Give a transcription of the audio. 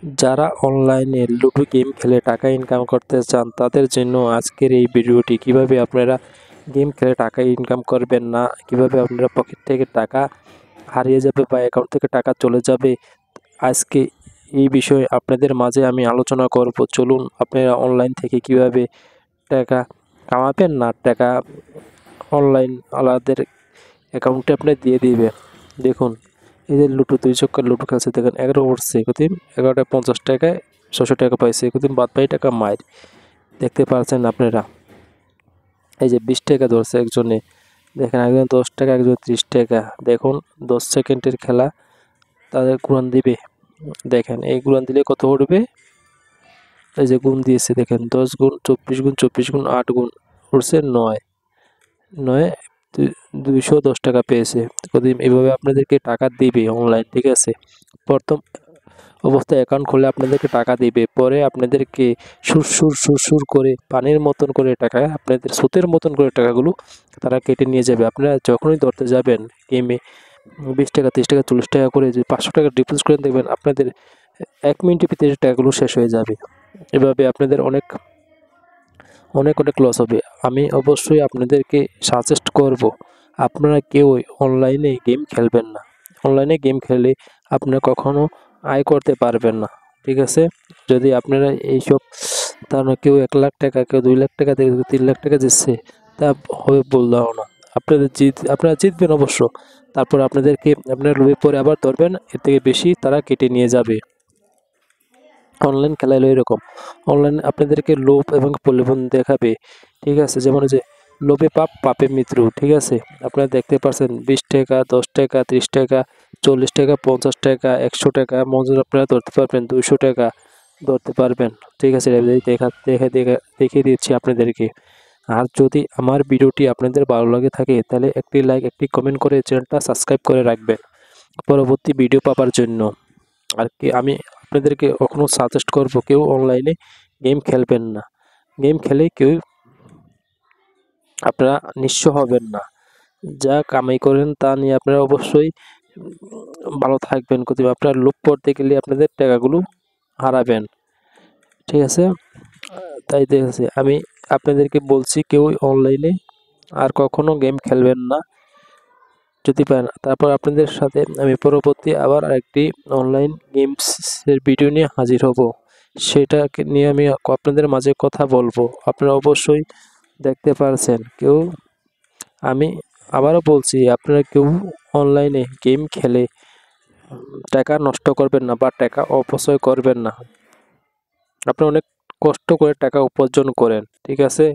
যারা অনলাইনে ludo game খেলে টাকা ইনকাম করতে চান তাদের জন্য আজকের এই ভিডিওটি। কিভাবে আপনারা গেম খেলে টাকা ইনকাম করবেন না, কিভাবে আপনারা পকেট থেকে টাকা হারিয়ে যাবে বা অ্যাকাউন্ট থেকে টাকা চলে যাবে, আজকে এই বিষয়ে আপনাদের মাঝে আমি আলোচনা করব। চলুন আপনারা অনলাইন থেকে কিভাবে টাকা কামাবেন না, টাকা অনলাইন আলাদের অ্যাকাউন্টে আপনি দিয়ে দিবেন। দেখুন, এই যে লুডো 2 চক্কর লুডো খেলছে, দেখেন 11 উঠছে, কতিম 11টা 50 টাকায় 600 টাকা পাইছে, কতিম বাদ বাকি টাকা মায়ের। দেখতে পাচ্ছেন আপনারা, এই যে 20 টাকা ধরছে একজনে, দেখেন একজন 10 টাকা, একজন 30 টাকা। দেখুন 10 সেকেন্ডের খেলা, তাদের গুণ দিবে। দেখেন এই গুণ দিলে কত উঠবে, এই যে গুণ দিয়েছে দেখেন 10 গুণ 24 গুণ 24 গুণ 8 গুণ উঠছে 9 210 টাকা পেয়েছে। এভাবে আপনাদেরকে টাকা দিবে অনলাইন, ঠিক আছে। প্রথম অবস্থায় অ্যাকাউন্ট খুলে আপনাদেরকে টাকা দিবে, পরে আপনাদেরকে সুর করে পানির মতন করে টাকা, আপনাদের সুতের মতন করে টাকাগুলো তারা কেটে নিয়ে যাবে। আপনারা যখনই ধরতে যাবেন গেমে 20 টাকা 30 টাকা 40 টাকা করে যে 500 টাকা ডিপোজিট করে দেখবেন আপনাদের 1 মিনিটের ভিতরে টাকাগুলো শেষ হয়ে যাবে। এভাবে আপনাদের অনেক অনেক লস হবে। আমি অবশ্যই আপনাদেরকে সাজেস্ট করব, আপনারা কেউই অনলাইনে গেম খেলবেন না। অনলাইনে গেম খেলে আপনারা কখনো আয় করতে পারবেন না, ঠিক আছে। যদি আপনারা এইসব, তার কেউ 1 লাখ টাকা, কেউ 2 লাখ টাকা, কেউ 3 লাখ টাকা দিচ্ছে, তা হবে বললাম না। আপনারা জিতবেন অবশ্য, তারপর আপনাদেরকে আপনার লোভে পরে আবার ধরবেন, এর থেকে বেশি তারা কেটে নিয়ে যাবে। অনলাইন খেলা হলো এরকম, অনলাইন আপনাদেরকে লোভ এবং প্রলোভন দেখাবে, ঠিক আছে। যেমন যে লোভে পাপ, পাপে মৃত্যু, ঠিক আছে। আপনারা দেখতে পাচ্ছেন 20 টাকা 10 টাকা 30 টাকা 40 টাকা 50 টাকা 100 টাকা মজুর আপনারা ধরতে পারবেন, 200 টাকা ধরতে পারবেন, ঠিক আছে। দেখিয়ে দিচ্ছি আপনাদেরকে। আর যদি আমার ভিডিওটি আপনাদের ভালো লাগে থাকে, তাহলে একটি লাইক একটি কমেন্ট করে চ্যানেলটা সাবস্ক্রাইব করে রাখবেন পরবর্তী ভিডিও পাওয়ার জন্য। আর কি আমি আপনাদেরকে কখনো সাজেস্ট করব, কেউ অনলাইনে গেম খেলবেন না। গেম খেলে কেউ আপনারা নিঃস্ব হবেন না। যা কামাই করেন তা নিয়ে আপনারা অবশ্যই ভালো থাকবেন। আপনারা লোভ করতে গেলে আপনাদের টাকাগুলো হারাবেন, ঠিক আছে। তাই দেখেছি আমি আপনাদেরকে বলছি, কেউ অনলাইনে আর কখনো গেম খেলবেন না যদি পারেন। তারপর আপনাদের সাথে আমি পরবর্তী আবার আরেকটি অনলাইন গেমসের ভিডিও নিয়ে হাজির হব, সেটাকে নিয়ে আমি আপনাদের মাঝে কথা বলবো। আপনারা অবশ্যই দেখতে পারছেন কেউ, আমি আবারও বলছি, আপনারা কেউ অনলাইনে গেম খেলে টাকা নষ্ট করবেন না বা টাকা অপচয় করবেন না। আপনারা অনেক কষ্ট করে টাকা উপার্জন করেন, ঠিক আছে।